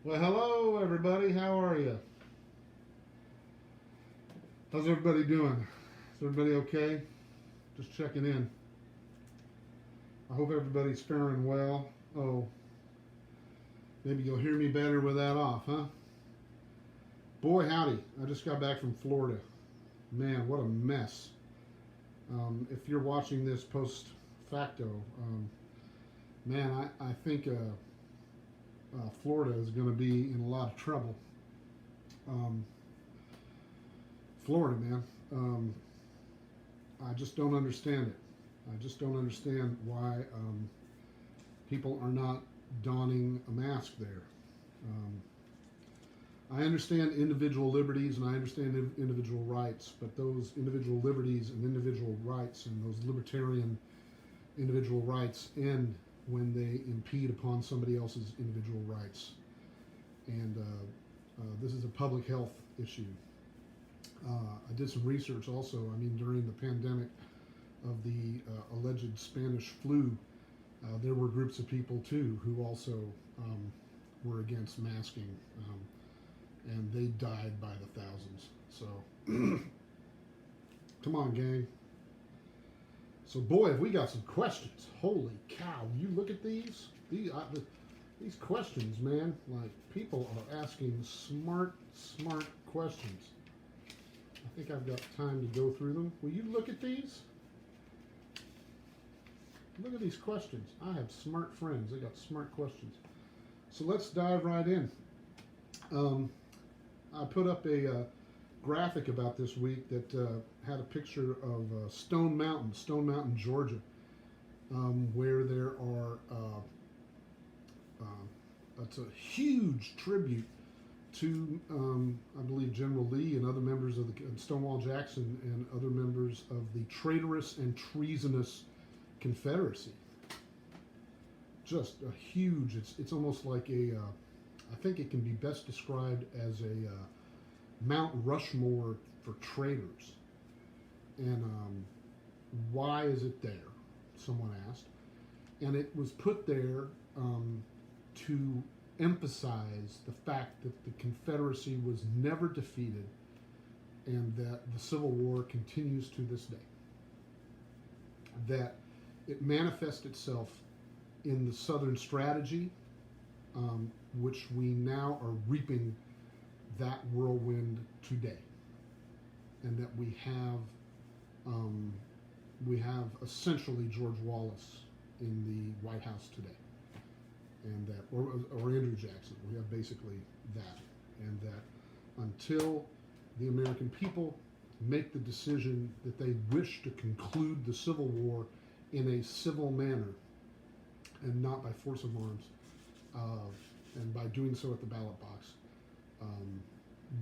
Well, hello everybody. How are you? How's everybody doing? Is everybody okay? Just checking in. I hope everybody's faring well. Oh, maybe you'll hear me better with that off, huh? Boy, howdy. I just got back from Florida. Man, what a mess. If you're watching this post facto, man, I think Florida is going to be in a lot of trouble. Um, Florida, man. I just don't understand it. I just don't understand why people are not donning a mask there. Um, I understand individual liberties and I understand individual rights, but those individual liberties and individual rights and those libertarian individual rights end when they impede upon somebody else's individual rights. And this is a public health issue. I did some research also. I mean, during the pandemic of the alleged Spanish flu, there were groups of people too who also were against masking, and they died by the thousands. So, come on, gang. So, boy, have we got some questions. Holy cow! You look at these. These questions, man. Like, people are asking smart questions. I think I've got time to go through them. Will you look at these? Look at these questions. I have smart friends. They got smart questions. So let's dive right in. I put up a graphic about this week that had a picture of Stone Mountain, Georgia, where there are, it's a huge tribute to, I believe, General Lee and other members of the Stonewall Jackson and other members of the traitorous and treasonous Confederacy. Just a huge, it's almost like I think it can be best described as a Mount Rushmore for traitors. And why is it there? Someone asked. And it was put there to emphasize the fact that the Confederacy was never defeated and that the Civil War continues to this day. That it manifests itself in the Southern strategy, which we now are reaping that whirlwind today, and that we have essentially George Wallace in the White House today. And that, or Andrew Jackson, we have basically that, and that until the American people make the decision that they wish to conclude the Civil War in a civil manner and not by force of arms, and by doing so at the ballot box,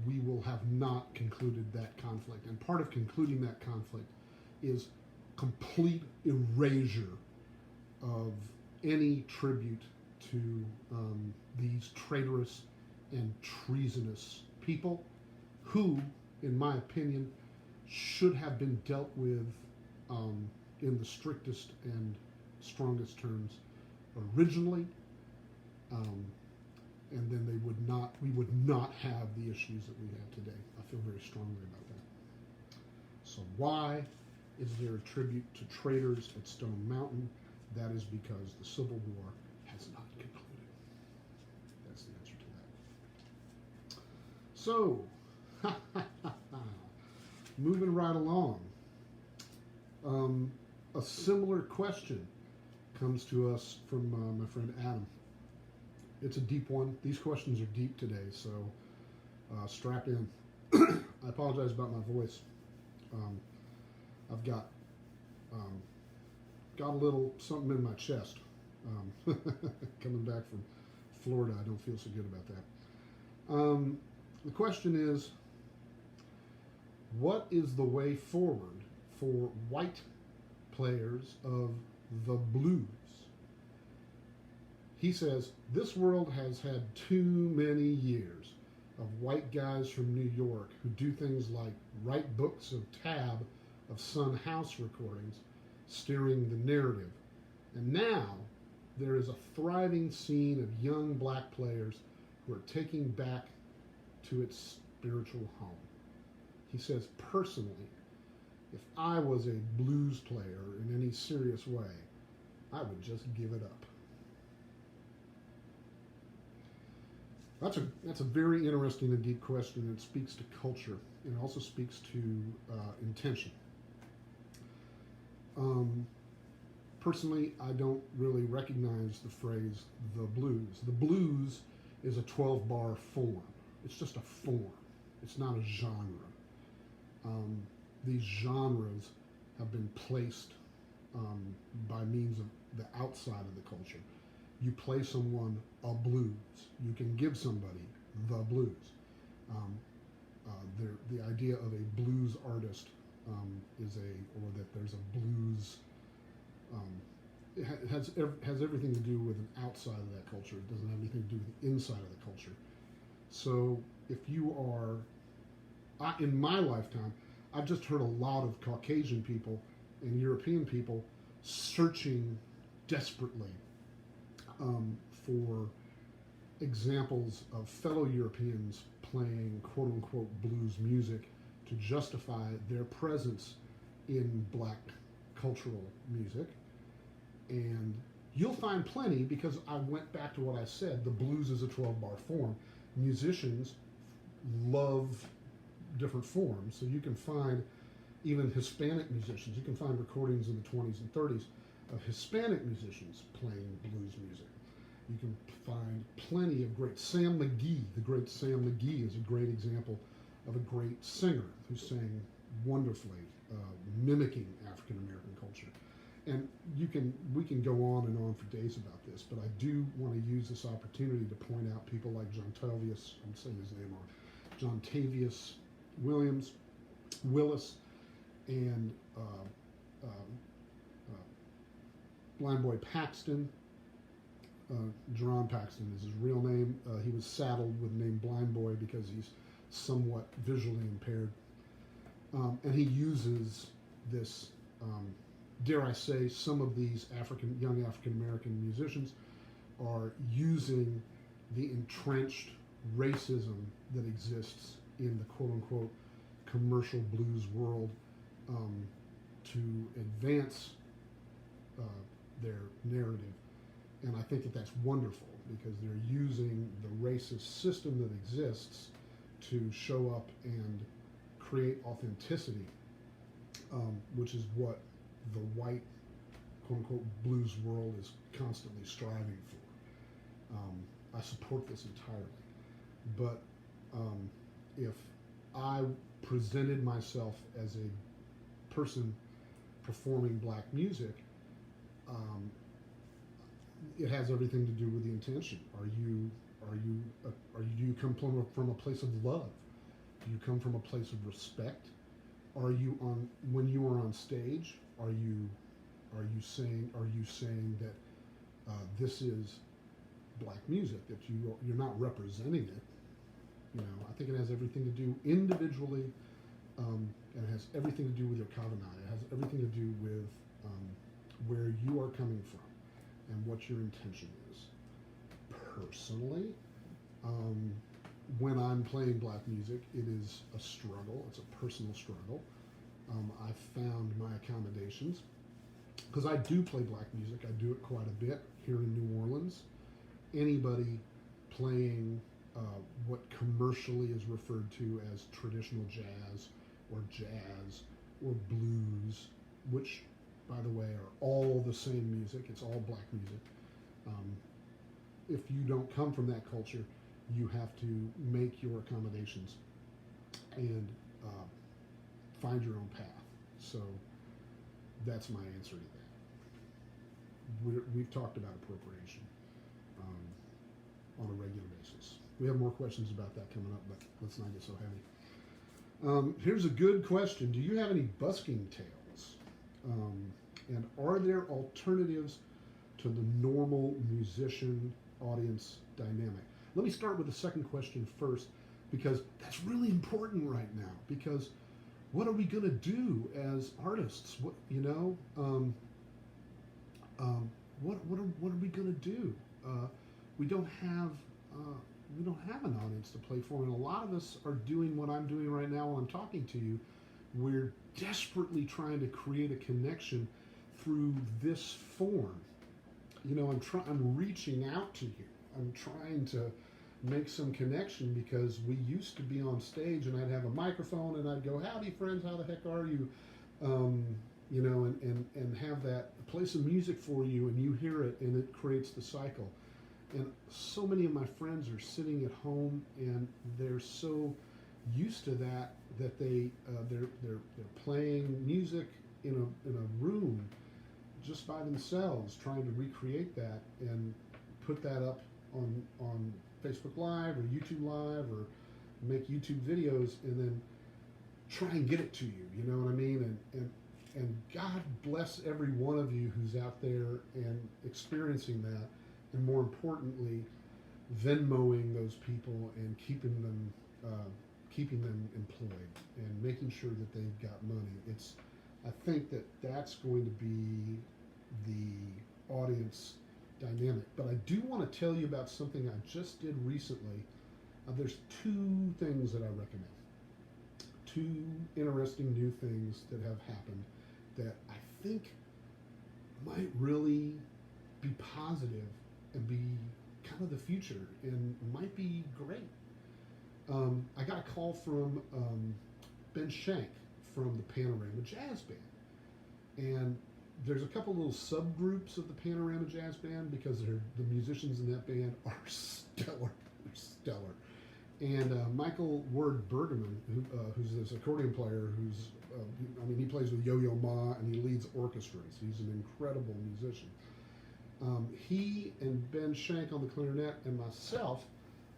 we will have not concluded that conflict. And part of concluding that conflict is complete erasure of any tribute to these traitorous and treasonous people who, in my opinion, should have been dealt with in the strictest and strongest terms originally, and then we would not have the issues that we have today. I feel very strongly about that. So why is there a tribute to traitors at Stone Mountain? That is because the Civil War has not concluded. That's the answer to that. So, moving right along. A similar question comes to us from my friend Adam. It's a deep one. These questions are deep today, so strap in. I apologize about my voice. I've got a little something in my chest. Coming back from Florida, I don't feel so good about that. The question is, what is the way forward for white players of the blues? He says, this world has had too many years of white guys from New York who do things like write books of tab of Sun House recordings, steering the narrative. And now there is a thriving scene of young black players we're taking back to its spiritual home. He says, personally, if I was a blues player in any serious way, I would just give it up. That's a very interesting and deep question. It speaks to culture, and it also speaks to intention. Personally, I don't really recognize the phrase the blues. The blues is a 12-bar form. It's just a form. It's not a genre. These genres have been placed by means of the outside of the culture. You play someone a blues. You can give somebody the blues. The idea of a blues artist or that there's a blues. It has everything to do with an outside of that culture. It doesn't have anything to do with the inside of the culture. So if you are, in my lifetime, I've just heard a lot of Caucasian people and European people searching desperately for examples of fellow Europeans playing quote-unquote blues music to justify their presence in black cultural music. And you'll find plenty, because I went back to what I said, the blues is a 12-bar form. Musicians love different forms, so you can find even Hispanic musicians. You can find recordings in the 20s and 30s of Hispanic musicians playing blues music. You can find plenty of great Sam McGee. The great Sam McGee is a great example of a great singer who sang wonderfully, mimicking African American culture. And we can go on and on for days about this, but I do want to use this opportunity to point out people like Jontavius, I'm saying his name wrong, Jontavius Willis, and Blind Boy Paxton. Jerron Paxton is his real name. He was saddled with the name Blind Boy because he's somewhat visually impaired. And he uses this, dare I say, some of these young African-American musicians are using the entrenched racism that exists in the quote-unquote commercial blues world to advance their narrative. And I think that that's wonderful, because they're using the racist system that exists to show up and create authenticity, which is what the white, quote-unquote, blues world is constantly striving for. I support this entirely. But if I presented myself as a person performing black music, it has everything to do with the intention. Do you come from a place of love? Do you come from a place of respect? When you are on stage, are you saying that this is black music, that you're not representing it? You know, I think it has everything to do individually, and it has everything to do with your kavanah. It has everything to do with where you are coming from and what your intention is. Personally, when I'm playing black music, it is a struggle. It's a personal struggle. I've found my accommodations, because I do play black music. I do it quite a bit here in New Orleans. Anybody playing what commercially is referred to as traditional jazz or blues, which, by the way, are all the same music. It's all black music. If you don't come from that culture, you have to make your accommodations and find your own path. So that's my answer to that. We've talked about appropriation on a regular basis. We have more questions about that coming up, but let's not get so heavy. Here's a good question. Do you have any busking tales? And are there alternatives to the normal musician audience dynamic? Let me start with the second question first, because that's really important right now. Because what are we going to do as artists? What are we going to do? We don't have we don't have an audience to play for, and a lot of us are doing what I'm doing right now while I'm talking to you. We're desperately trying to create a connection through this form. You know, I'm reaching out to you. I'm trying to make some connection, because we used to be on stage and I'd have a microphone and I'd go, howdy friends, how the heck are you? You know, and have that, play some music for you, and you hear it, and it creates the cycle. And so many of my friends are sitting at home and they're so used to that they're playing music in a room just by themselves, trying to recreate that and put that up on Facebook Live or YouTube Live, or make YouTube videos and then try and get it to you. You know what I mean? And God bless every one of you who's out there and experiencing that, and more importantly, Venmoing those people and keeping them employed and making sure that they've got money. I think that's going to be the audience dynamic. But I do want to tell you about something I just did recently. There's two things that I recommend. Two interesting new things that have happened that I think might really be positive and be kind of the future and might be great. I got a call from Ben Shank from the Panorama Jazz Band. And there's a couple little subgroups of the Panorama Jazz Band, because the musicians in that band are stellar. They're stellar. And Michael Ward Bergman, who's this accordion player, he plays with Yo-Yo Ma and he leads orchestras. He's an incredible musician. He and Ben Shank on the clarinet and myself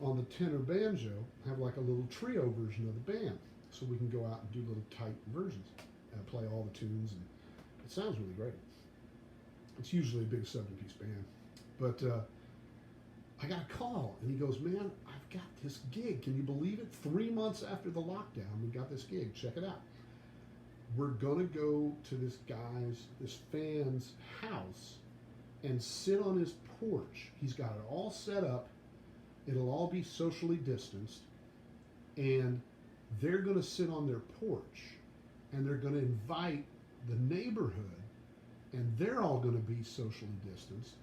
on the tenor banjo have like a little trio version of the band. So we can go out and do little tight versions and play all the tunes, and it sounds really great. It's usually a big 7-piece band. But I got a call, and he goes, man, I've got this gig. Can you believe it? 3 months after the lockdown, we got this gig. Check it out. We're going to go to this fan's house and sit on his porch. He's got it all set up. It'll all be socially distanced. And they're going to sit on their porch, and they're going to invite the neighborhood, and they're all going to be socially distanced,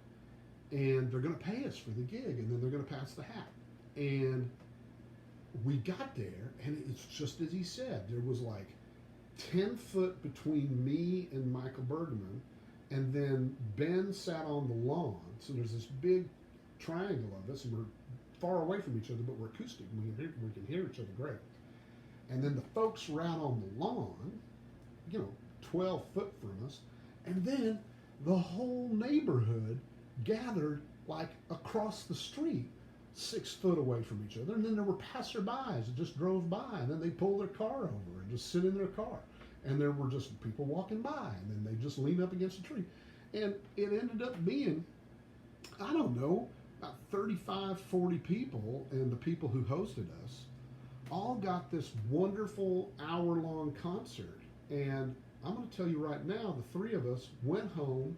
and they're going to pay us for the gig, and then they're going to pass the hat. And we got there, and it's just as he said. There was like 10 foot between me and Michael Bergman, and then Ben sat on the lawn. So there's this big triangle of us, and we're far away from each other, but we're acoustic. We can hear each other great. And then the folks were out on the lawn, 12 foot from us, and then the whole neighborhood gathered like across the street, 6 foot away from each other. And then there were passerbys that just drove by, and then they pull their car over and just sit in their car. And there were just people walking by, and then they just lean up against a tree. And it ended up being, I don't know, about 35, 40 people, and the people who hosted us all got this wonderful hour-long concert. And I'm going to tell you right now, the three of us went home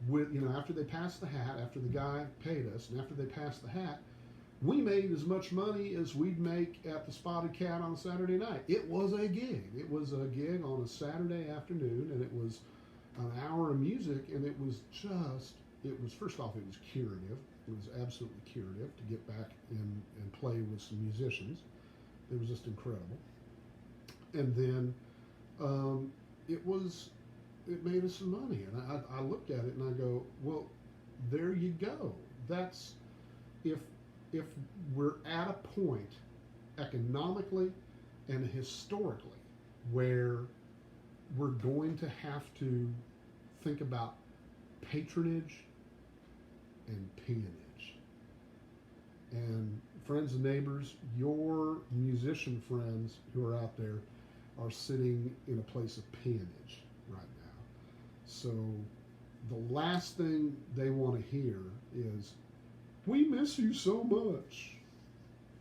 with, after they passed the hat, after the guy paid us, and after they passed the hat, we made as much money as we'd make at the Spotted Cat on a Saturday night. It was a gig. It was a gig on a Saturday afternoon, and it was an hour of music, and first off, it was curative. It was absolutely curative to get back and play with some musicians. It was just incredible. And then it made us some money. And I looked at it and I go, well, there you go. That's, if we're at a point economically and historically where we're going to have to think about patronage and peonage. And friends and neighbors, your musician friends who are out there are sitting in a place of peonage right now. So the last thing they want to hear is, we miss you so much.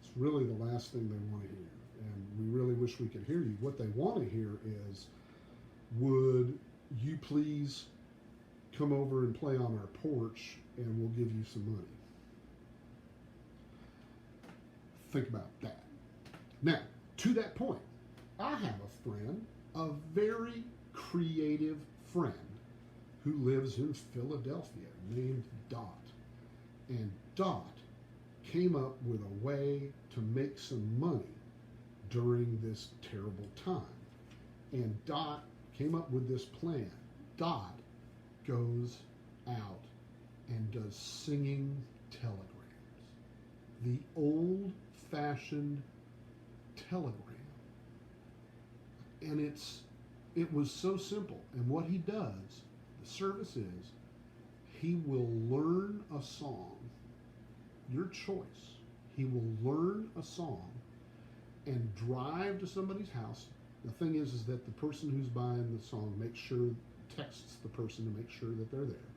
It's really the last thing they want to hear. And we really wish we could hear you. What they want to hear is, would you please come over and play on our porch, and we'll give you some money. think about that. Now, to that point, I have a friend, a very creative friend, who lives in Philadelphia named Dot. And Dot came up with a way to make some money during this terrible time. And Dot came up with this plan. Dot goes out and does singing telegrams. The old-fashioned telegram. And it was so simple. And what he does, the service is, he will learn a song, your choice. He will learn a song and drive to somebody's house. The thing is that the person who's buying the song texts the person to make sure that they're there.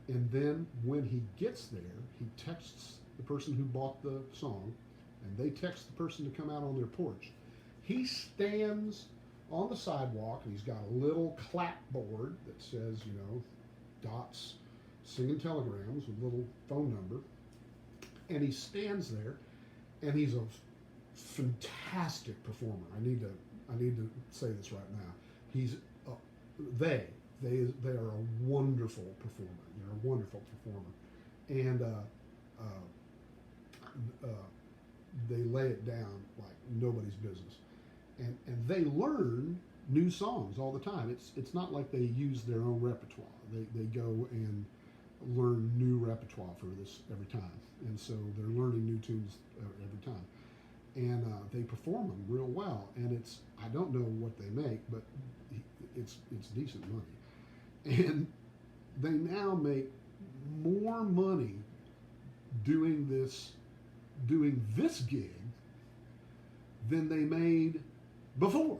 And then when he gets there, he texts the person who bought the song, and they text the person to come out on their porch. He stands on the sidewalk, and he's got a little clapboard that says, Dot's singing telegrams with a little phone number. And he stands there, and he's a fantastic performer. I need to say this right now. They are a wonderful performer. They're a wonderful performer, and they lay it down like nobody's business. And they learn new songs all the time. It's not like they use their own repertoire. They go and learn new repertoire for this every time, and so they're learning new tunes every time. And they perform them real well. And I don't know what they make, but it's decent money. And they now make more money doing this gig than they made before.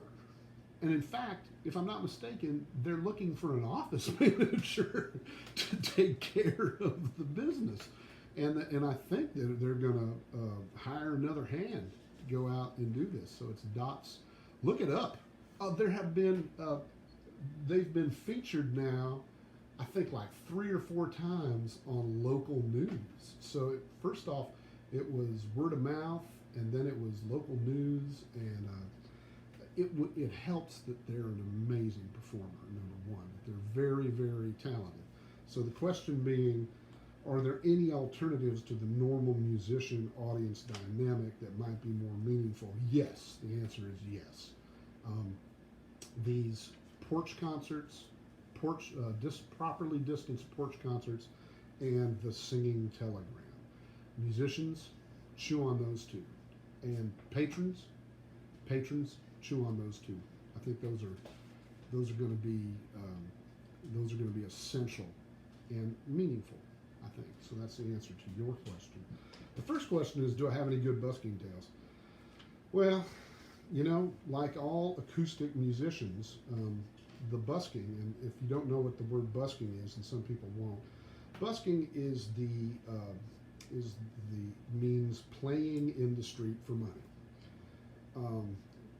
And in fact, if I'm not mistaken, they're looking for an office manager to take care of the business. And I think that they're going to hire another hand to go out and do this. So it's Dot's. Look it up. There have been, they've been featured now, I think like 3 or 4 times on local news. So first off, it was word of mouth, and then it was local news, and it helps that they're an amazing performer, number one. They're very, very talented. So the question being, are there any alternatives to the normal musician audience dynamic that might be more meaningful? Yes, the answer is yes. These porch concerts, properly distanced porch concerts, and the singing telegram. Musicians, chew on those two. And patrons, chew on those two. I think those are going to be essential and meaningful, I think. So that's the answer to your question. The first question is, do I have any good busking tales? Well, like all acoustic musicians, the busking, and if you don't know what the word busking is, and some people won't, busking is the means playing in the street for money.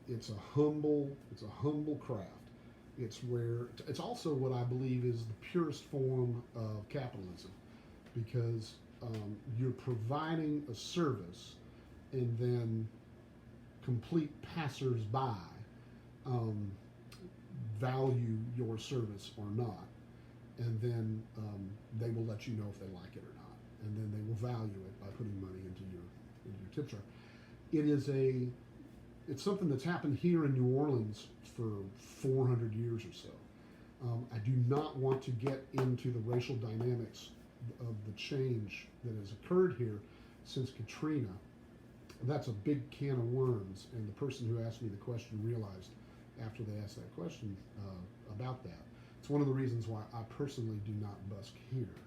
It's a humble craft. It's also what I believe is the purest form of capitalism, because you're providing a service, and then complete passers-by value your service or not, and then they will let you know if they like it or not, and then they will value it by putting money into your tip jar. It's something that's happened here in New Orleans for 400 years or so. I do not want to get into the racial dynamics of the change that has occurred here since Katrina. That's a big can of worms, and the person who asked me the question realized after they asked that question about that. It's one of the reasons why I personally do not busk here.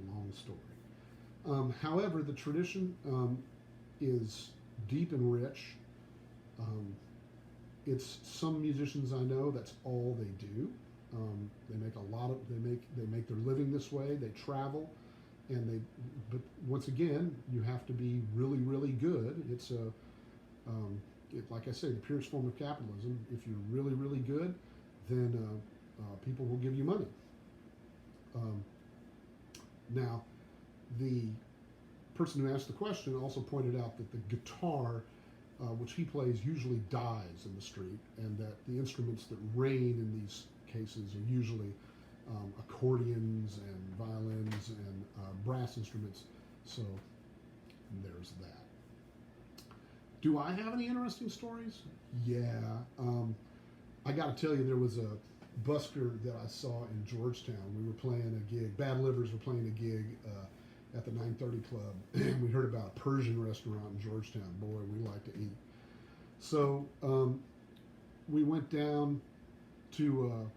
Long story. However, the tradition is deep and rich. It's some musicians I know, that's all they do. They make their living this way. They travel, but once again, you have to be really, really good. It's like I say, the purest form of capitalism. If you're really, really good, then people will give you money. Now, the person who asked the question also pointed out that the guitar, which he plays, usually dies in the street, and that the instruments that reign in these cases are usually accordions and violins and brass instruments. So there's that. Do I have any interesting stories? Yeah. I got to tell you, there was a busker that I saw in Georgetown. We were playing a gig. Bad Livers were playing a gig at the 930 Club. And we heard about a Persian restaurant in Georgetown. Boy, we like to eat. So we went down to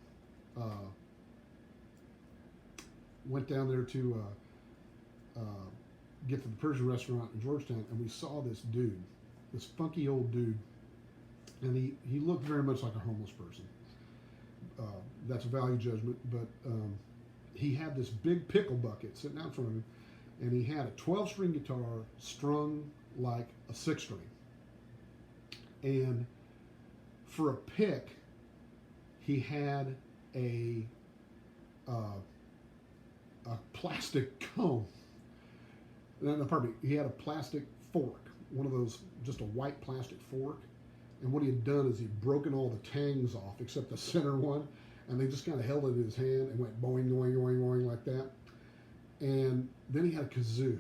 there to get to the Persian restaurant in Georgetown, and we saw this dude, this funky old dude, and he looked very much like a homeless person. That's a value judgment, but he had this big pickle bucket sitting out in front of him, and he had a 12-string guitar strung like a 6-string. And for a pick, he had a plastic comb. No, pardon me. He had a plastic fork, one of those, just a white plastic fork. And what he had done is he'd broken all the tangs off except the center one, and they just kind of held it in his hand and went boing, boing, boing, boing like that. And then he had a kazoo.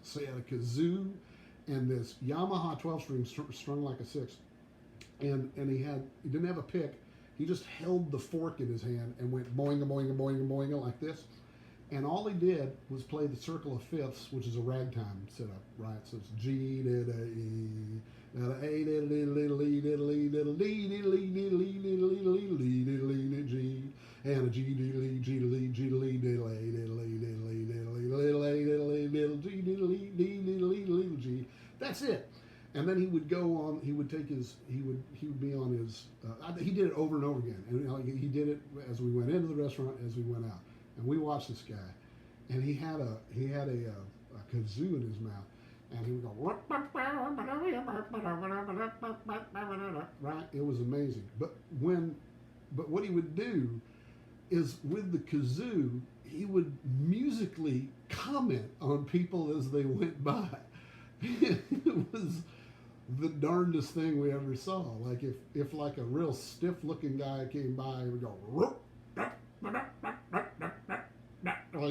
So he had a kazoo and this Yamaha 12-string strung like a 6. And he didn't have a pick. He just held the fork in his hand and went boing, boing, boing, boing like this. And all he did was play the circle of fifths, which is a ragtime setup, right? So it's G, da, da, E, da, da, A, da, da, da, da, da, da, da, da, G, and a G, diddly, G, diddly, G, diddly, diddly, diddly, diddly, diddly, diddly, diddly, G, diddly, diddly, diddly, G. That's it. And then he would go on. He would take his. He would be on his. He did it over and over again, and he did it as we went into the restaurant, as we went out. And we watched this guy, and he had a kazoo in his mouth, and he would go right. It was amazing. But what he would do is with the kazoo, he would musically comment on people as they went by. It was the darndest thing we ever saw. Like if like a real stiff looking guy came by, he would go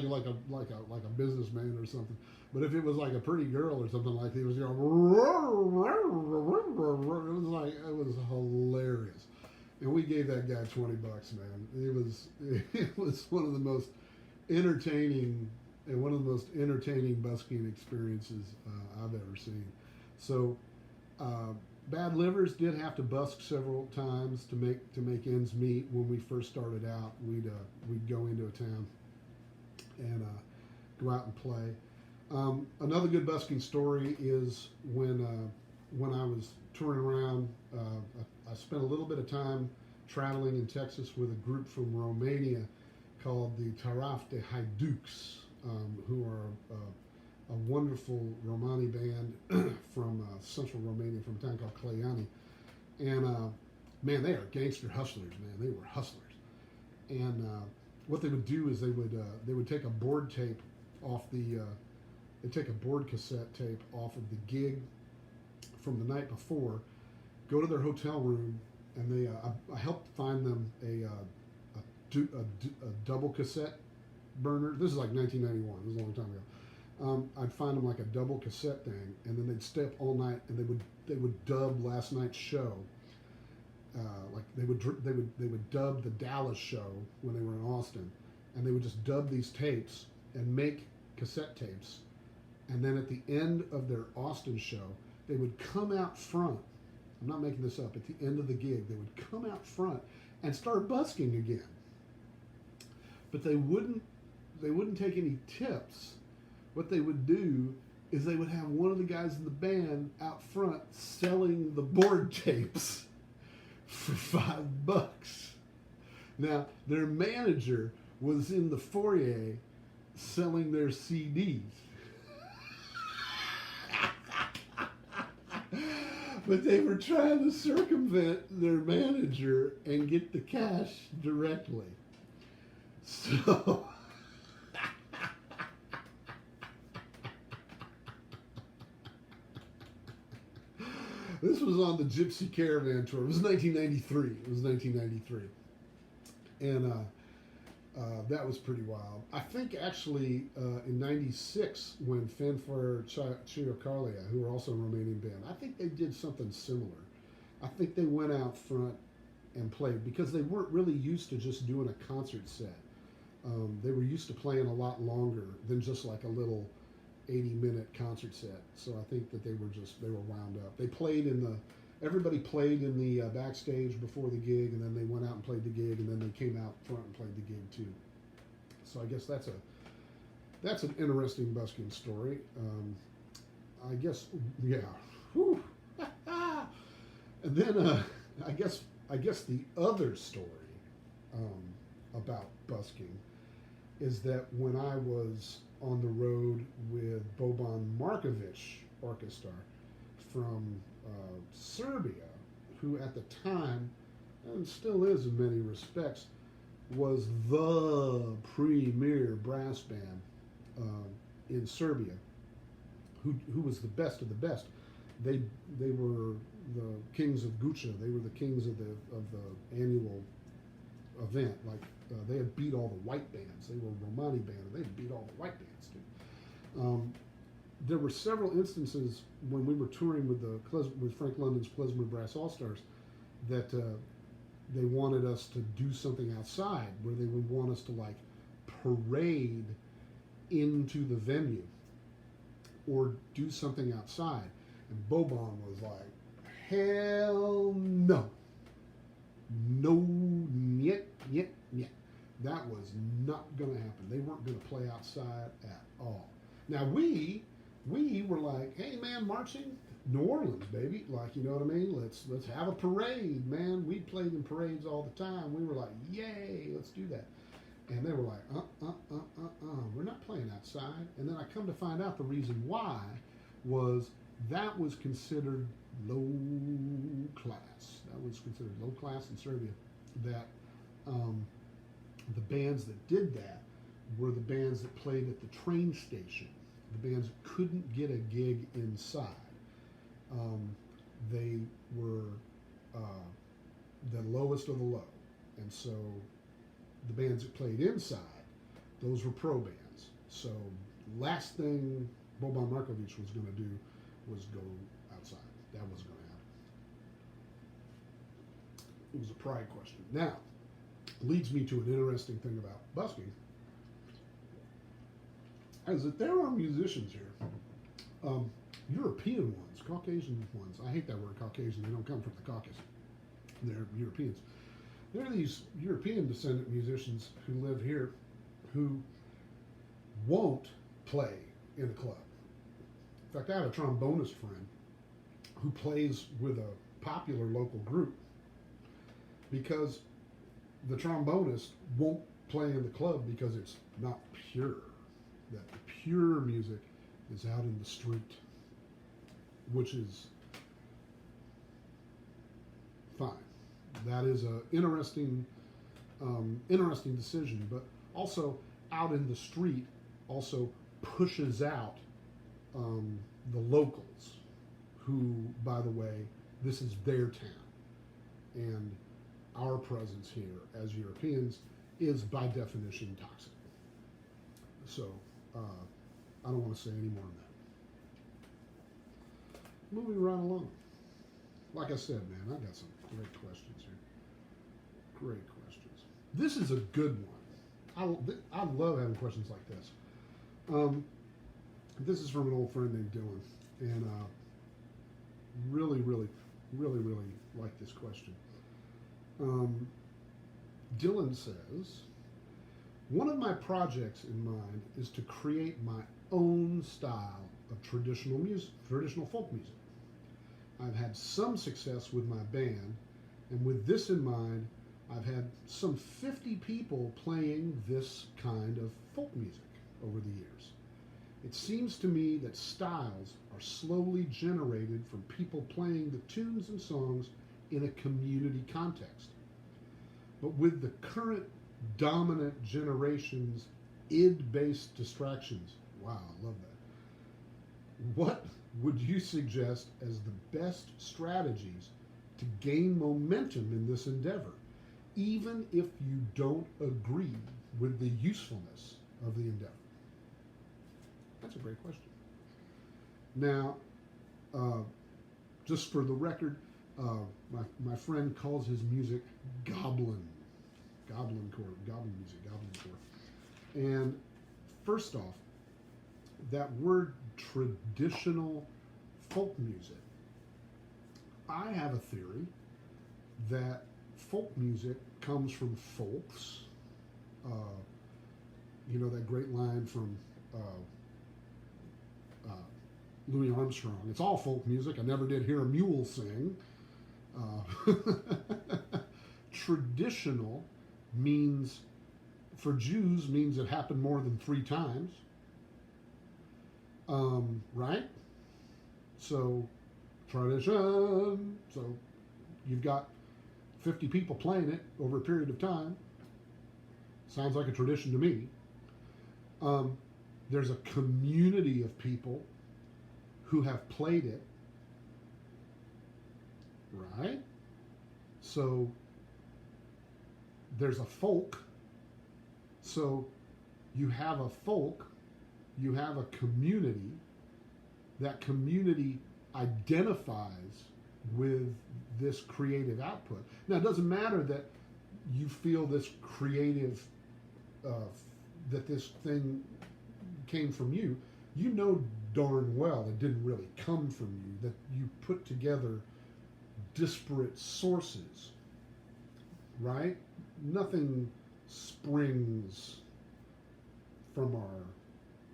like a businessman or something. But if it was like a pretty girl or something like that, he was going. It was hilarious. And we gave that guy $20, man. It was one of the most entertaining busking experiences I've ever seen. So Bad Livers did have to busk several times to make ends meet. When we first started out, we'd go into a town and go out and play. Another good busking story is when I was touring around. I spent a little bit of time traveling in Texas with a group from Romania called the Tara de Haidouks, who are a wonderful Romani band from central Romania, from a town called Cleiani. And man, they are gangster hustlers, man. They were hustlers. And what they would do is they would take a board tape off they'd take a board cassette tape off of the gig from the night before, go to their hotel room, and I helped find them a double cassette burner. This is like 1991. This is a long time ago. I'd find them like a double cassette thing, and then they'd stay up all night, and they would dub last night's show. Like they would dub the Dallas show when they were in Austin, and they would just dub these tapes and make cassette tapes, and then at the end of their Austin show, they would come out front. I'm not making this up. At the end of the gig, they would come out front and start busking again. But they wouldn't take any tips. What they would do is they would have one of the guys in the band out front selling the board tapes for $5. Now, their manager was in the foyer selling their CDs. But they were trying to circumvent their manager and get the cash directly. So This was on the Gypsy Caravan tour. It was 1993. It was 1993, and that was pretty wild. I think actually in '96 when Fanfare Chiocalia, who were also a Romanian band, I think they did something similar. I think they went out front and played because they weren't really used to just doing a concert set. They were used to playing a lot longer than just like a little 80-minute concert set. So I think that they were wound up. They played everybody played in the backstage before the gig, and then they went out and played the gig, and then they came out front and played the gig too. So I guess that's an interesting busking story. I guess, yeah. Whew. And then I guess the other story about busking is that when I was on the road with Boban Markovic Orchestra from Serbia, who at the time, and still is in many respects, was the premier brass band in Serbia, who was the best of the best. They were the kings of Gucha. They were the kings of the annual event. Like they had beat all the white bands. They were a Romani band, and they had beat all the white bands too. There were several instances when we were touring with Frank London's Klezmer Brass All Stars that they wanted us to do something outside, where they would want us to like parade into the venue or do something outside. And Boban was like, hell no. No, yet. That was not going to happen. They weren't going to play outside at all. Now we were like, hey man, marching, New Orleans, baby. Like, you know what I mean? Let's have a parade, man. We played in parades all the time. We were like, yay, let's do that. And they were like, we're not playing outside. And then I come to find out the reason why was that was considered low class. That was considered low class in Serbia. That the bands that did that were the bands that played at the train station. The bands that couldn't get a gig inside. They were the lowest of the low. And so the bands that played inside, those were pro bands. So last thing Boban Markovic was going to do was go outside. That wasn't going to happen. It was a pride question. Now, leads me to an interesting thing about busking, is that there are musicians here, European ones, Caucasian ones. I hate that word Caucasian. They don't come from the Caucasus. They're Europeans. There are these European descendant musicians who live here who won't play in a club. In fact, I have a trombonist friend who plays with a popular local group because the trombonist won't play in the club because it's not pure. That the pure music is out in the street, which is fine. That is an interesting decision, but also out in the street also pushes out the locals, who, by the way, this is their town, and our presence here as Europeans is by definition toxic. So I don't want to say any more on that. Moving right along. Like I said, man, I got some great questions here. Great questions. This is a good one. I love having questions like this. This is from an old friend named Dylan, and really like this question. Dylan says, one of my projects in mind is to create my own style of traditional folk music. I've had some success with my band, and with this in mind, I've had some 50 people playing this kind of folk music over the years. It seems to me that styles are slowly generated from people playing the tunes and songs in a community context. But with the current dominant generation's id-based distractions, wow, I love that. would you suggest as the best strategies to gain momentum in this endeavor, even if you don't agree with the usefulness of the endeavor? That's a great question. Now, just for the record, my friend calls his music goblin music. And first off, that word traditional folk music, I have a theory that folk music comes from folks. You know that great line from Louis Armstrong, "It's all folk music. I never did hear a mule sing." Traditional means, for Jews, means it happened more than 3 times. Right? So, tradition. So, you've got 50 people playing it over a period of time. Sounds like a tradition to me. There's a community of people who have played it. Right? So, there's a folk. So, you have a folk, you have a community. That community identifies with this creative output. Now, it doesn't matter that you feel this creative, that this thing came from you. You know darn well it didn't really come from you, that you put together disparate sources, right? Nothing springs from our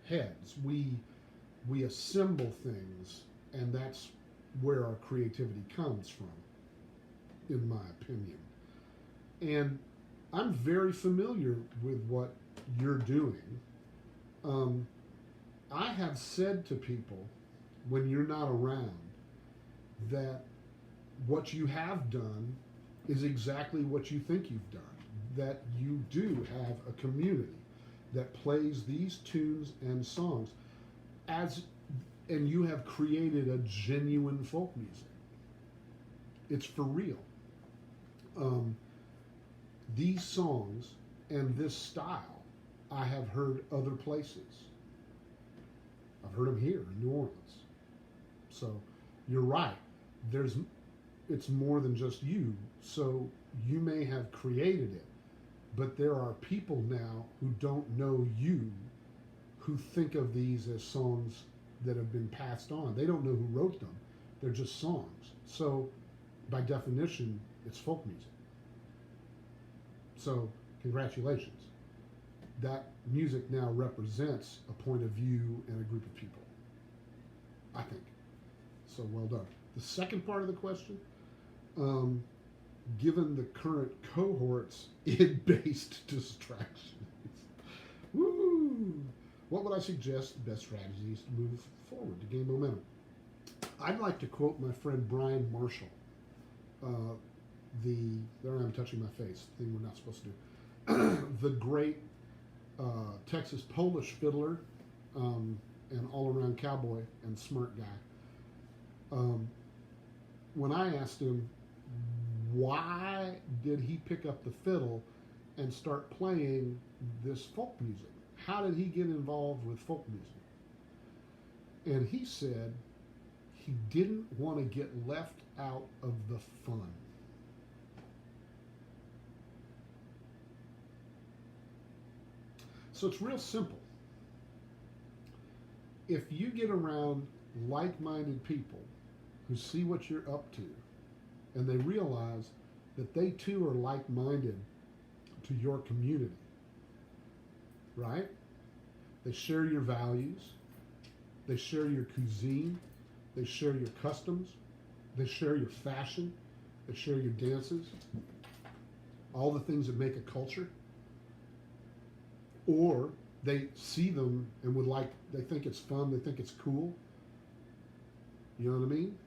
heads. We assemble things, and that's where our creativity comes from, in my opinion. And I'm very familiar with what you're doing. I have said to people when you're not around that what you have done is exactly what you think you've done. That you do have a community that plays these tunes and songs and you have created a genuine folk music. It's for real. These songs and this style I have heard other places. I've heard them here in New Orleans. So you're right. It's more than just you. So you may have created it, but there are people now who don't know you, who think of these as songs that have been passed on. They don't know who wrote them. They're just songs. So by definition, it's folk music. So congratulations. That music now represents a point of view and a group of people, I think. So well done. The second part of the question, given the current cohort's id-based distractions, woo, what would I suggest the best strategies to move forward to gain momentum? I'd like to quote my friend Brian Marshall. There I'm touching my face, thing we're not supposed to do. The great Texas Polish fiddler and all-around cowboy and smart guy. When I asked him why did he pick up the fiddle and start playing this folk music, how did he get involved with folk music? And he said he didn't want to get left out of the fun. So it's real simple. If you get around like-minded people who see what you're up to, and they realize that they too are like-minded to your community, right? They share your values, they share your cuisine, they share your customs, they share your fashion, they share your dances, all the things that make a culture. Or they see them and they think it's fun, they think it's cool. You know what I mean?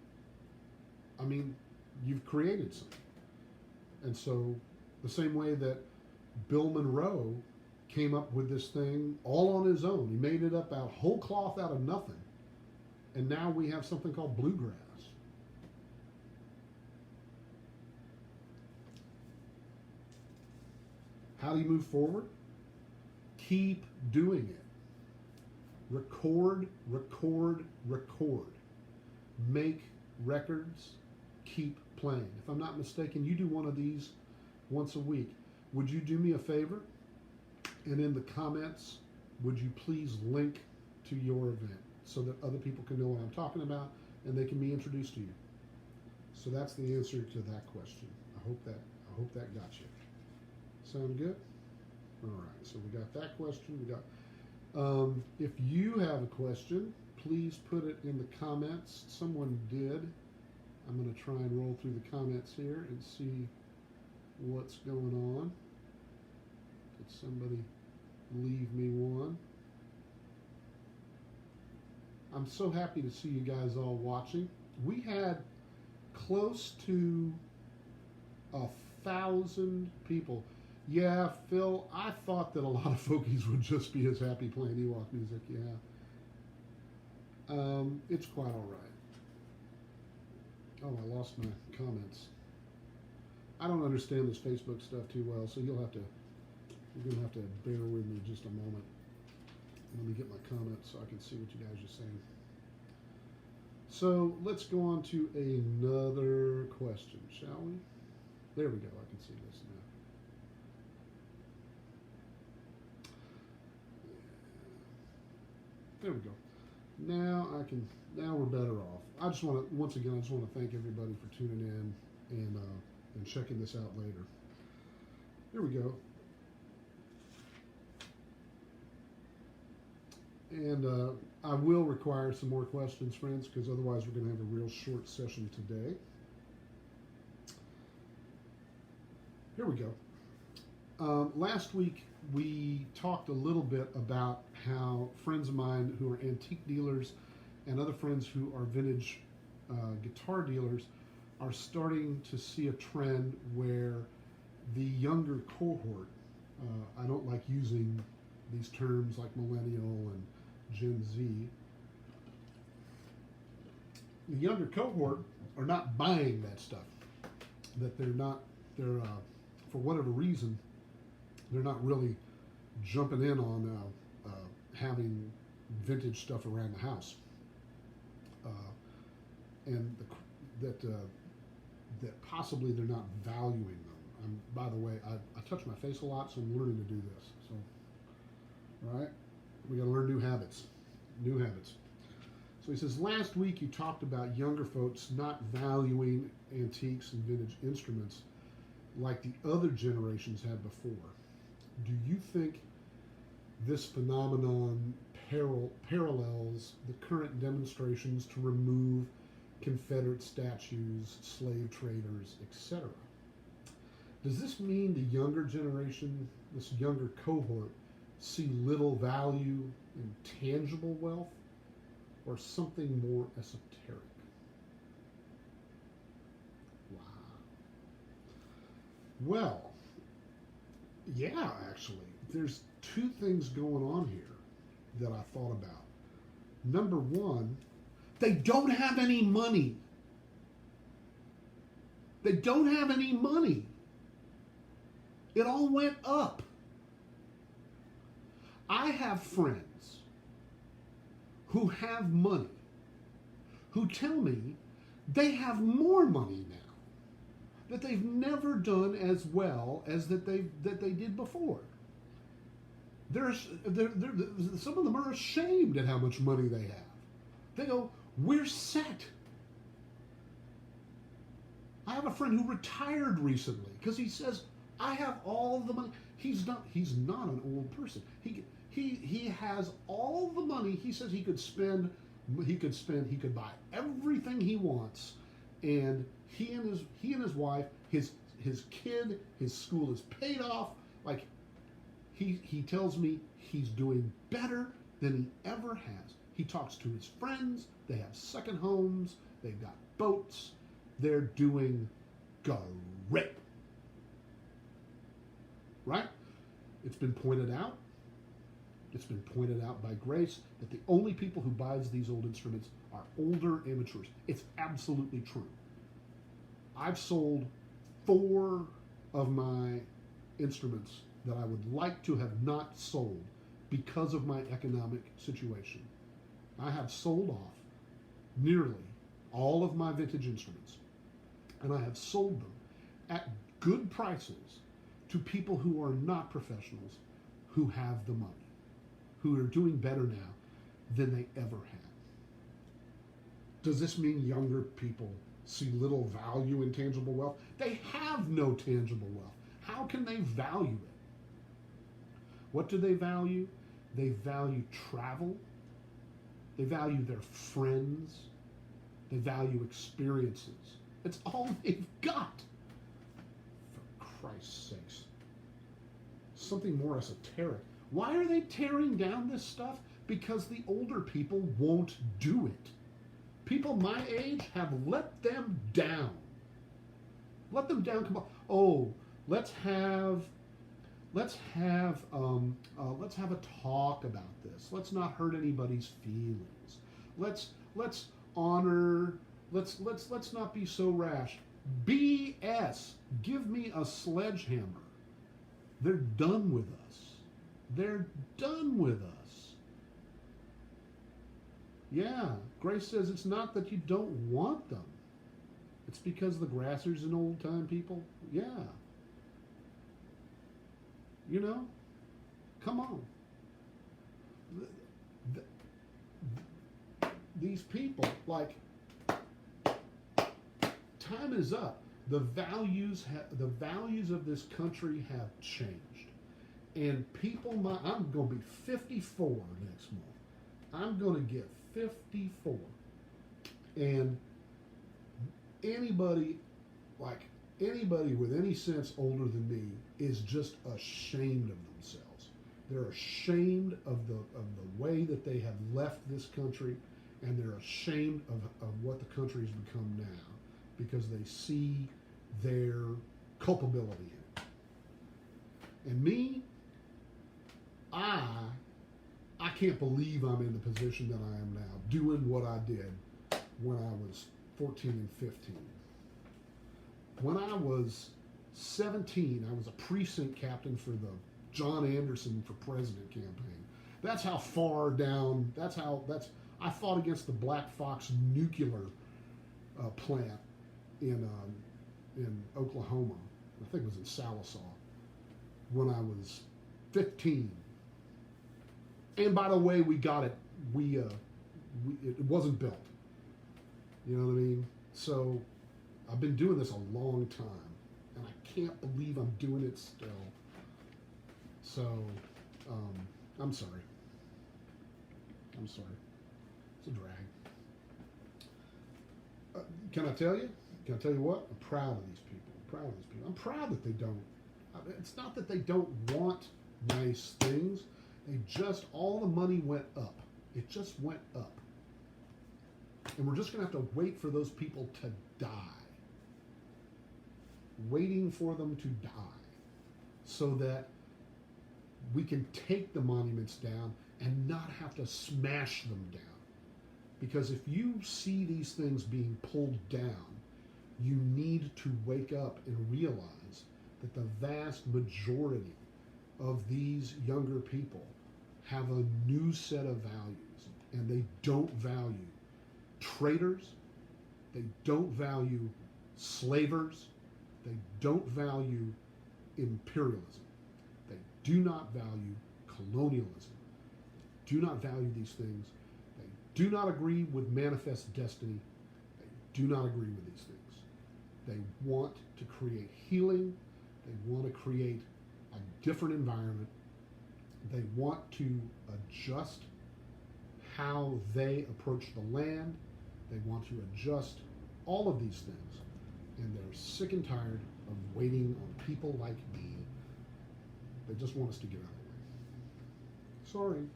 I mean, you've created something. And so the same way that Bill Monroe came up with this thing all on his own. He made it up out whole cloth out of nothing. And now we have something called bluegrass. How do you move forward? Keep doing it. Record, record, record. Make records. Keep playing. If I'm not mistaken, you do one of these once a week. Would you do me a favor? And in the comments, would you please link to your event so that other people can know what I'm talking about and they can be introduced to you? So that's the answer to that question. I hope that got you. Sound good? All right. So we got that question. We got. If you have a question, please put it in the comments. Someone did. I'm going to try and roll through the comments here and see what's going on. Did somebody leave me one? I'm so happy to see you guys all watching. We had close to 1,000 people. Yeah, Phil, I thought that a lot of folkies would just be as happy playing Ewok music, yeah. It's quite all right. Oh, I lost my comments. I don't understand this Facebook stuff too well, so you're gonna have to bear with me just a moment. Let me get my comments so I can see what you guys are saying. So let's go on to another question, shall we? There we go, I can see this now. There we go. Now we're better off. I just want to thank everybody for tuning in and checking this out later. Here we go. And I will require some more questions, friends, because otherwise we're going to have a real short session today. Here we go. Last week we talked a little bit about how friends of mine who are antique dealers and other friends who are vintage guitar dealers are starting to see a trend where the younger cohort, I don't like using these terms like millennial and Gen Z, the younger cohort are not buying that stuff. That they're for whatever reason, they're not really jumping in on having vintage stuff around the house, and that possibly they're not valuing them. By the way, I touch my face a lot, so I'm learning to do this. So, all right, we got to learn new habits. New habits. So he says, last week you talked about younger folks not valuing antiques and vintage instruments like the other generations had before. Do you think this phenomenon parallels the current demonstrations to remove Confederate statues, slave traders, etc.? Does this mean the younger generation, this younger cohort, see little value in tangible wealth or something more esoteric? Wow. Well, yeah, actually, there's two things going on here that I thought about. Number one, they don't have any money. They don't have any money. It all went up. I have friends who have money who tell me they have more money now, that they've never done as well as that they did before. Some of them are ashamed at how much money they have. They go, we're set. I have a friend who retired recently because he says, I have all the money. He's not an old person. He has all the money. He says he could buy everything he wants, and he and his wife, his kid, his school is paid off. Like he tells me he's doing better than he ever has. He talks to his friends. They have second homes. They've got boats. They're doing great. Right? It's been pointed out It's been pointed out by Grace that the only people who buys these old instruments are older amateurs. It's absolutely true. I've sold 4 of my instruments that I would like to have not sold because of my economic situation. I have sold off nearly all of my vintage instruments, and I have sold them at good prices to people who are not professionals, who have the money, who are doing better now than they ever had. Does this mean younger people see little value in tangible wealth? They have no tangible wealth. How can they value it? What do they value? They value travel. They value their friends. They value experiences. It's all they've got. For Christ's sakes. Something more esoteric. Why are they tearing down this stuff? Because the older people won't do it. People my age have let them down. Let them down. Come on. Oh, let's have a talk about this. Let's not hurt anybody's feelings. Let's honor. Let's not be so rash. BS. Give me a sledgehammer. They're done with us. They're done with us. Yeah, Grace says it's not that you don't want them. It's because the grassers and old time people. Yeah. You know, come on. These people, like, time is up. The values of this country have changed. And people, I'm going to be 54 next month. I'm going to get 54. And anybody with any sense older than me is just ashamed of themselves. They're ashamed of the way that they have left this country, and they're ashamed of what the country has become now, because they see their culpability in it. And me, I can't believe I'm in the position that I am now, doing what I did when I was 14 and 15. When I was 17, I was a precinct captain for the John Anderson for President campaign. That's how far down, I fought against the Black Fox nuclear plant in Oklahoma. I think it was in Sallisaw when I was 15. And by the way, we got it. It wasn't built. You know what I mean? So I've been doing this a long time, and I can't believe I'm doing it still. So I'm sorry. It's a drag. Can I tell you? What? I'm proud of these people. I'm proud that they don't. It's not that they don't want nice things. They just, all the money went up. It just went up. And we're just going to have to wait for those people to die. Waiting for them to die. So that we can take the monuments down and not have to smash them down. Because if you see these things being pulled down, you need to wake up and realize that the vast majority of these younger people have a new set of values, and they don't value traitors, they don't value slavers, they don't value imperialism, they do not value colonialism, they do not value these things, they do not agree with manifest destiny, they do not agree with these things. They want to create healing, they want to create a different environment, they want to adjust how they approach the land, they want to adjust all of these things, and they're sick and tired of waiting on people like me. They just want us to get out of the way. Sorry.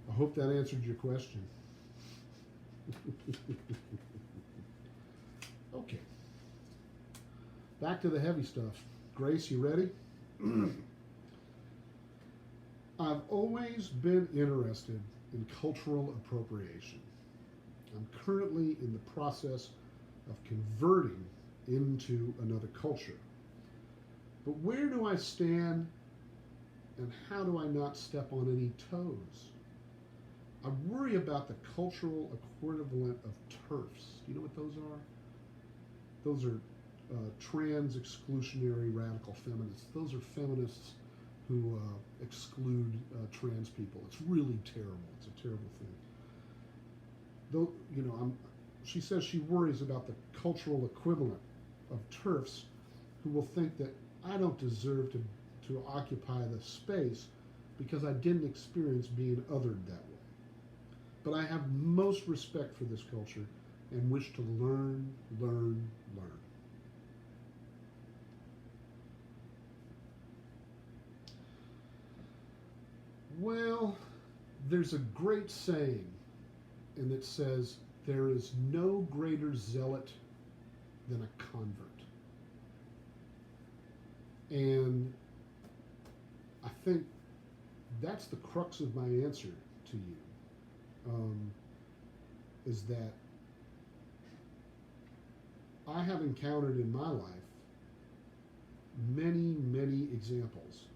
I hope that answered your question. Okay. Back to the heavy stuff. Grace, you ready? I've always been interested in cultural appropriation. I'm currently in the process of converting into another culture. But where do I stand and how do I not step on any toes? I worry about the cultural equivalent of TERFs. Do you know what those are? Those are trans exclusionary radical feminists. Those are feminists who exclude trans people. It's really terrible. It's a terrible thing. Though, she says she worries about the cultural equivalent of TERFs who will think that I don't deserve to occupy the space because I didn't experience being othered that way. But I have most respect for this culture and wish to learn, learn, learn. Well, there's a great saying, and it says, there is no greater zealot than a convert. And I think that's the crux of my answer to you, is that I have encountered in my life many, many examples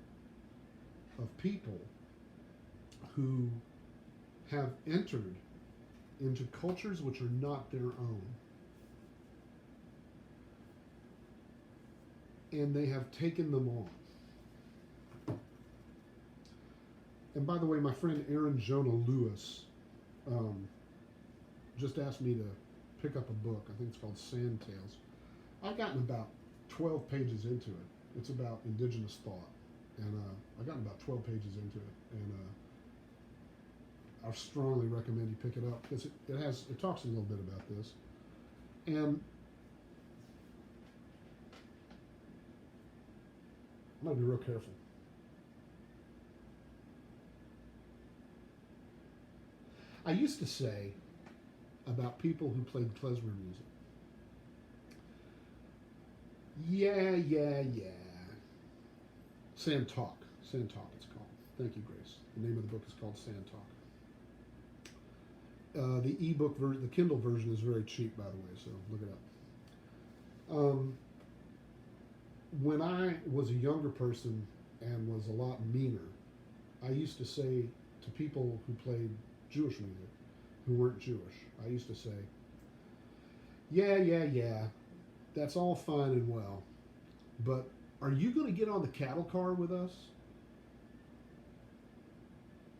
of people who have entered into cultures which are not their own. And they have taken them on. And by the way, my friend Aaron Jonah Lewis just asked me to pick up a book. I think it's called Sand Tales. I've gotten about 12 pages into it. It's about indigenous thought. And I've gotten about 12 pages into it. And I strongly recommend you pick it up because it talks a little bit about this. And I'm going to be real careful. I used to say about people who played klezmer music, yeah. Sand Talk it's called. Thank you, Grace. The name of the book is called Sand Talk. The ebook version, the Kindle version is very cheap, by the way, so look it up. When I was a younger person and was a lot meaner, I used to say to people who played Jewish music, who weren't Jewish, I used to say, yeah, that's all fine and well, but are you going to get on the cattle car with us?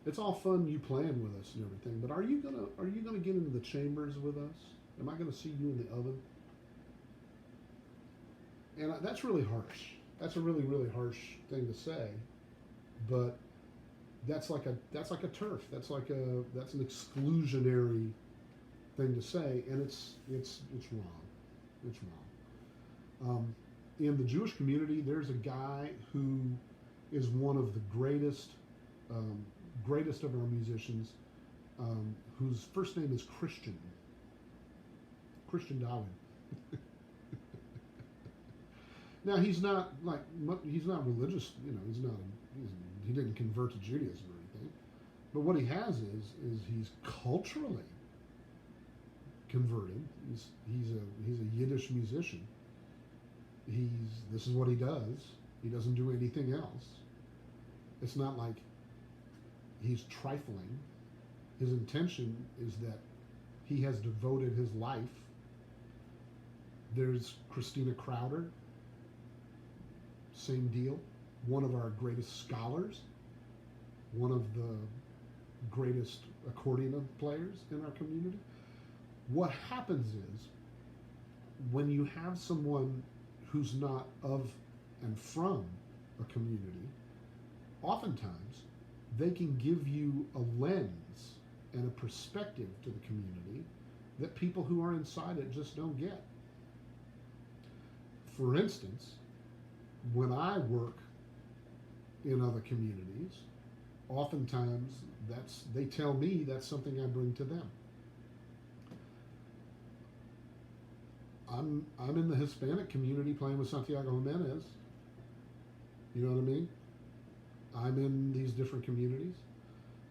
It's all fun you playing with us and everything, but are you gonna get into the chambers with us? Am I going to see you in the oven? And that's really harsh. That's a really, really harsh thing to say, but that's like a TERF. That's an exclusionary thing to say, and it's wrong. It's wrong. In the Jewish community, there's a guy who is one of the greatest of our musicians, whose first name is Christian Dowd. Now he's not religious, he didn't convert to Judaism or anything, but what he has is he's culturally converted. He's a Yiddish musician. This is what he does. He doesn't do anything else. It's not like he's trifling. His intention is that he has devoted his life. There's Christina Crowder, same deal. One of our greatest scholars, one of the greatest accordion players in our community. What happens is, when you have someone who's not of and from a community, oftentimes they can give you a lens and a perspective to the community that people who are inside it just don't get. For instance, when I work in other communities, oftentimes they tell me that's something I bring to them. I'm in the Hispanic community playing with Santiago Jimenez. You know what I mean? I'm in these different communities,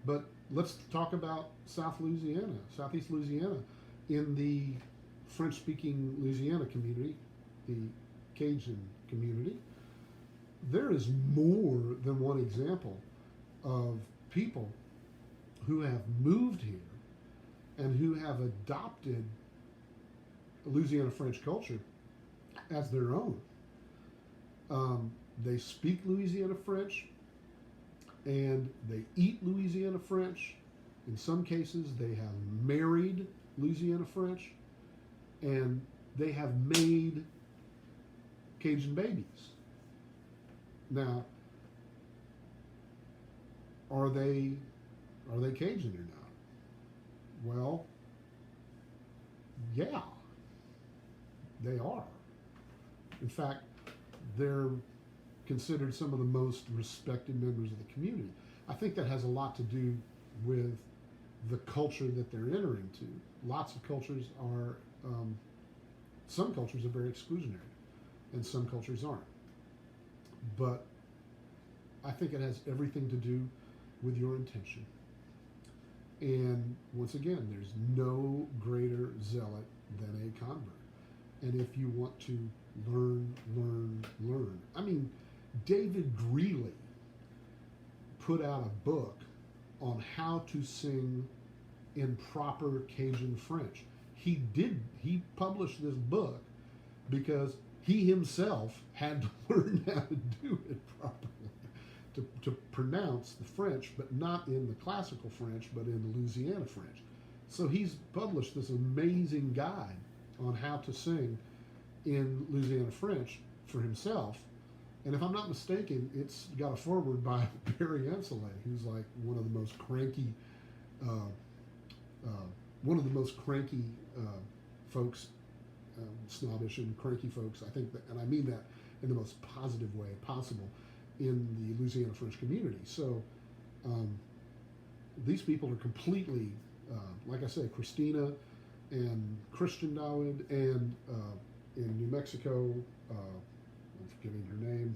but let's talk about Southeast Louisiana, in the French-speaking Louisiana community, the Cajun community. There is more than one example of people who have moved here and who have adopted Louisiana French culture as their own. They speak Louisiana French and they eat Louisiana French. In some cases, they have married Louisiana French and they have made Cajun babies. Now, are they Cajun or not? Well, yeah, they are. In fact, they're considered some of the most respected members of the community. I think that has a lot to do with the culture that they're entering to. Lots of cultures are, some cultures are very exclusionary, and some cultures aren't. But I think it has everything to do with your intention. And once again, there's no greater zealot than a convert. And if you want to learn. I mean, David Greeley put out a book on how to sing in proper Cajun French. He published this book because he himself had to learn how to do it properly, to pronounce the French, but not in the classical French, but in the Louisiana French. So he's published this amazing guide on how to sing in Louisiana French for himself. And if I'm not mistaken, it's got a foreword by Barry Anselay, who's like one of the most cranky folks, snobbish and cranky folks, I think, and I mean that in the most positive way possible, in the Louisiana French community. So these people are completely, like I say, Christina and Christian Dawid, and in New Mexico, I'm forgetting her name,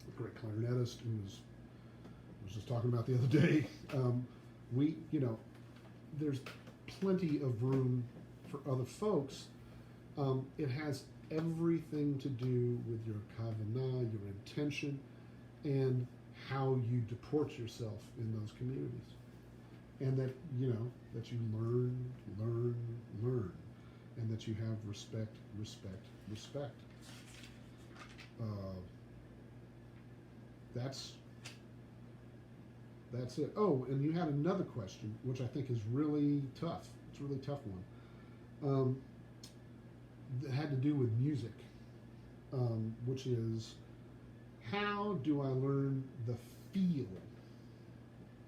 a great clarinetist who was just talking about the other day. There's plenty of room for other folks. It has everything to do with your kavanah, your intention, and how you deport yourself in those communities. And that, that you learn, and that you have respect. That's it. Oh, and you had another question, which I think is really tough. It's a really tough one. That had to do with music, which is, how do I learn the feel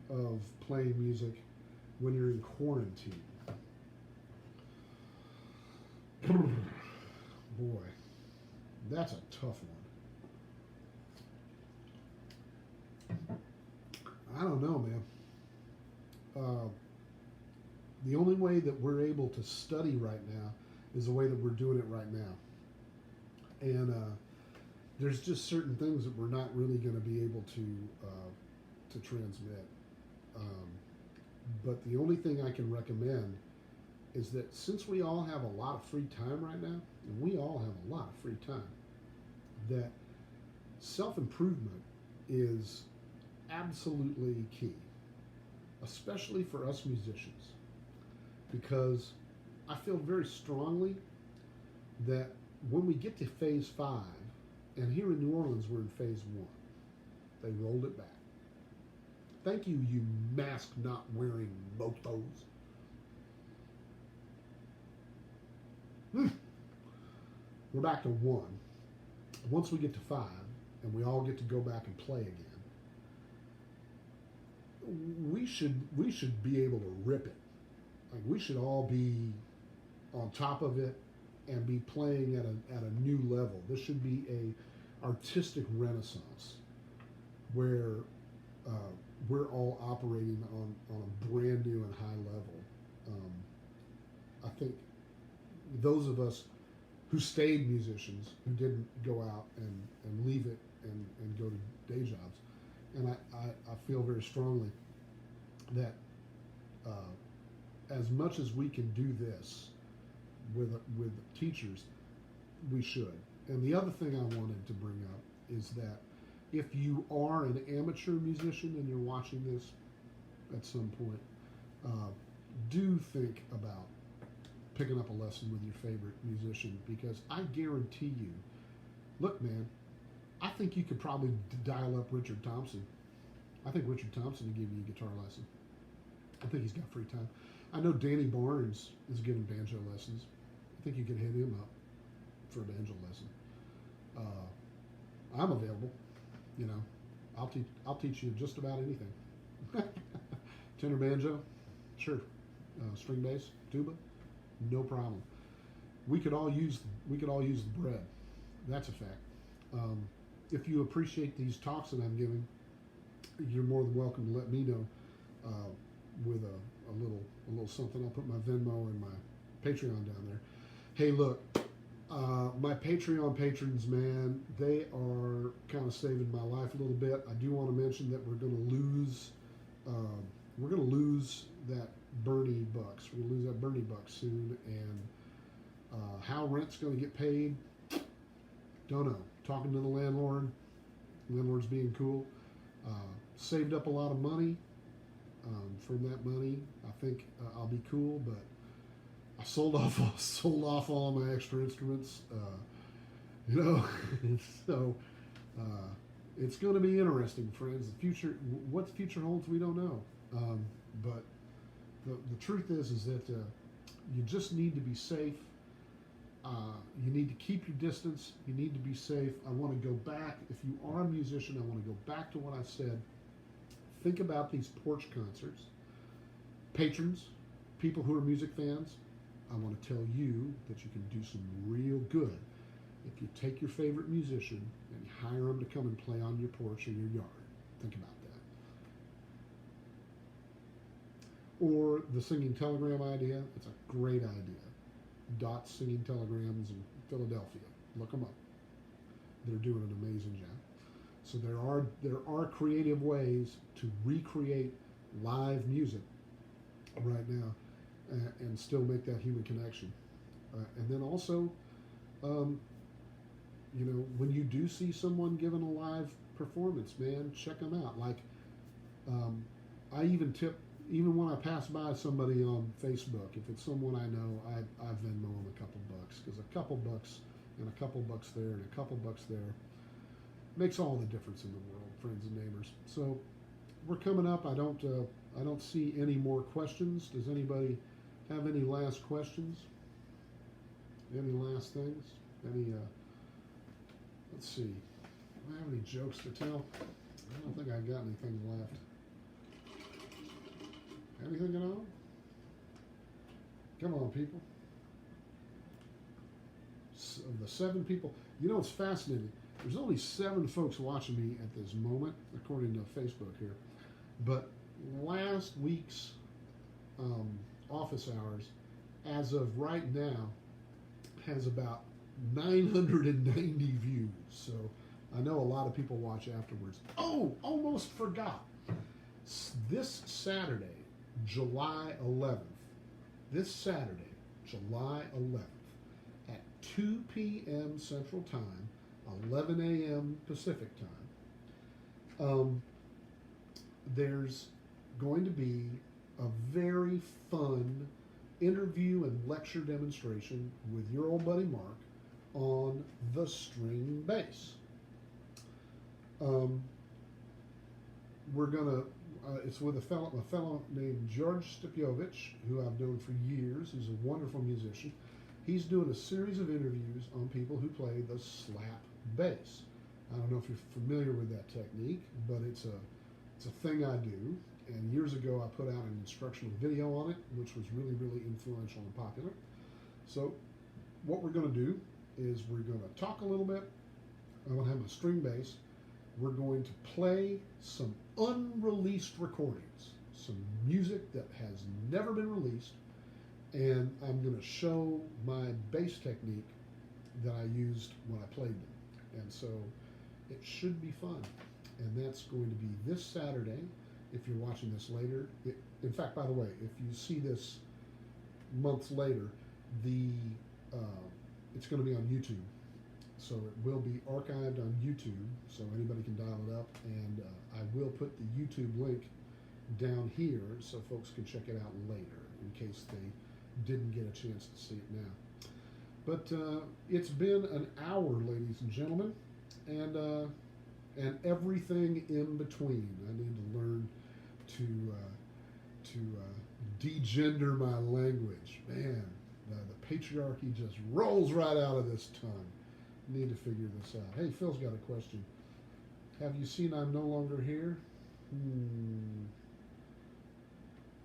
of playing music when you're in quarantine? Boy, that's a tough one. I don't know, man. The only way that we're able to study right now is the way that we're doing it right now. And there's just certain things that we're not really going to be able to transmit. But the only thing I can recommend is that since we all have a lot of free time right now, and we all have a lot of free time, that self-improvement is absolutely key, especially for us musicians, because I feel very strongly that when we get to phase 5, and here in New Orleans we're in phase 1, they rolled it back. Thank you, you mask not wearing motos. We're back to 1. Once we get to 5, and we all get to go back and play again, we should be able to rip it. Like, we should all be on top of it and be playing at a new level. This should be a artistic renaissance where we're all operating on a brand new and high level. I think those of us who stayed musicians, who didn't go out and leave it and go to day jobs, and I feel very strongly that as much as we can do this with teachers, we should. And the other thing I wanted to bring up is that if you are an amateur musician and you're watching this at some point, do think about picking up a lesson with your favorite musician, because I guarantee you, look, man, I think you could probably dial up Richard Thompson. I think Richard Thompson would give you a guitar lesson. I think he's got free time. I know Danny Barnes is giving banjo lessons. I think you could hit him up for a banjo lesson. I'm available. You know, I'll teach you just about anything. Tenor banjo, sure. String bass, tuba, no problem. We could all use the bread. That's a fact. If you appreciate these talks that I'm giving, you're more than welcome to let me know with a little something. I'll put my Venmo and my Patreon down there. Hey, look, my Patreon patrons, man, they are kind of saving my life a little bit. I do want to mention that we're going to lose that Bernie bucks. We're going to lose that Bernie bucks soon, and how rent's going to get paid, don't know. Talking to the landlord's being cool. Saved up a lot of money. From that money, I think I'll be cool, but I sold off all my extra instruments, you know. So it's going to be interesting, friends. What the future holds, we don't know. But the truth is that you just need to be safe. You need to keep your distance. You need to be safe. I want to go back. If you are a musician, I want to go back to what I said. Think about these porch concerts. Patrons, people who are music fans, I want to tell you that you can do some real good if you take your favorite musician and you hire them to come and play on your porch or your yard. Think about that. Or the singing telegram idea. It's a great idea. Dot Singing Telegrams in Philadelphia. Look them up. They're doing an amazing job. So there are creative ways to recreate live music right now and still make that human connection. And then also, you know, when you do see someone giving a live performance, man, check them out. Like, I even tip, even when I pass by somebody on Facebook, if it's someone I know, I Venmo them a couple bucks, because a couple bucks and a couple bucks there and a couple bucks there makes all the difference in the world, friends and neighbors. So we're coming up. I don't see any more questions. Does anybody have any last questions? Any last things? Let's see. Do I have any jokes to tell? I don't think I got anything left. Anything at all? Come on, people. Of the 7 people, you know, it's fascinating. There's only 7 folks watching me at this moment, according to Facebook here. But last week's office hours, as of right now, has about 990 views. So I know a lot of people watch afterwards. Oh, almost forgot. This Saturday, July 11th, this Saturday, July 11th, at 2 p.m. Central Time, 11 a.m. Pacific Time, there's going to be a very fun interview and lecture demonstration with your old buddy Mark on the string bass. We're gonna it's with a fellow named George Stepyovich, who I've known for years. He's a wonderful musician. He's doing a series of interviews on people who play the slap bass. I don't know if you're familiar with that technique, but it's a thing I do. And years ago, I put out an instructional video on it, which was really, really influential and popular. So what we're going to do is we're going to talk a little bit. I'm going to have my string bass. We're going to play some unreleased recordings, some music that has never been released, and I'm going to show my bass technique that I used when I played them. And so it should be fun. and that's going to be this Saturday. If you're watching this later, in fact, by the way, if you see this months later, the it's going to be on YouTube, so it will be archived on YouTube, so anybody can dial it up, and I will put the YouTube link down here so folks can check it out later in case they didn't get a chance to see it now. But it's been an hour, ladies and gentlemen, and everything in between. I need to learn to degender my language. Man, the patriarchy just rolls right out of this tongue. Need to figure this out. Hey, Phil's got a question. Have you seen I'm No Longer Here?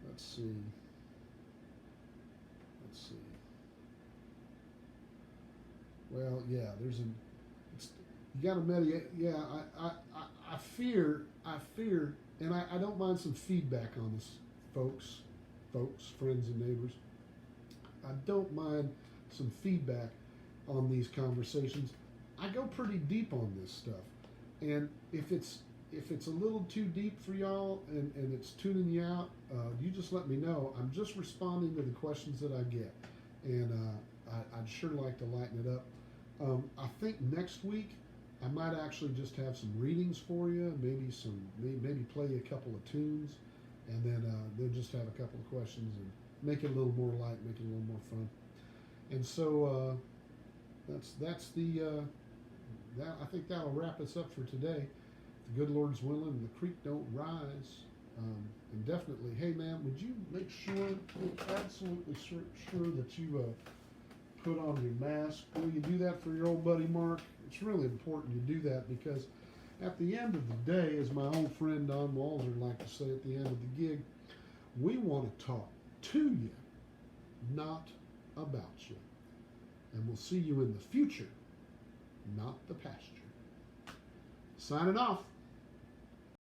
Let's see. Well, yeah, you got to mediate. Yeah, I fear, and I don't mind some feedback on this, folks, friends and neighbors. I don't mind some feedback on these conversations. I go pretty deep on this stuff, and if it's a little too deep for y'all and it's tuning you out, you just let me know. I'm just responding to the questions that I get, and I'd sure like to lighten it up. I think next week I might actually just have some readings for you, maybe play you a couple of tunes, and then just have a couple of questions and make it a little more light, make it a little more fun. And so that's the I think that'll wrap us up for today. If the good Lord's willing and the creek don't rise, and definitely, hey man, would you make absolutely sure that you put on your mask? Will you do that for your old buddy Mark? It's really important you do that, because at the end of the day, as my old friend Don Walzer liked to say at the end of the gig, we want to talk to you, not about you. And we'll see you in the future, not the pasture. Signing off.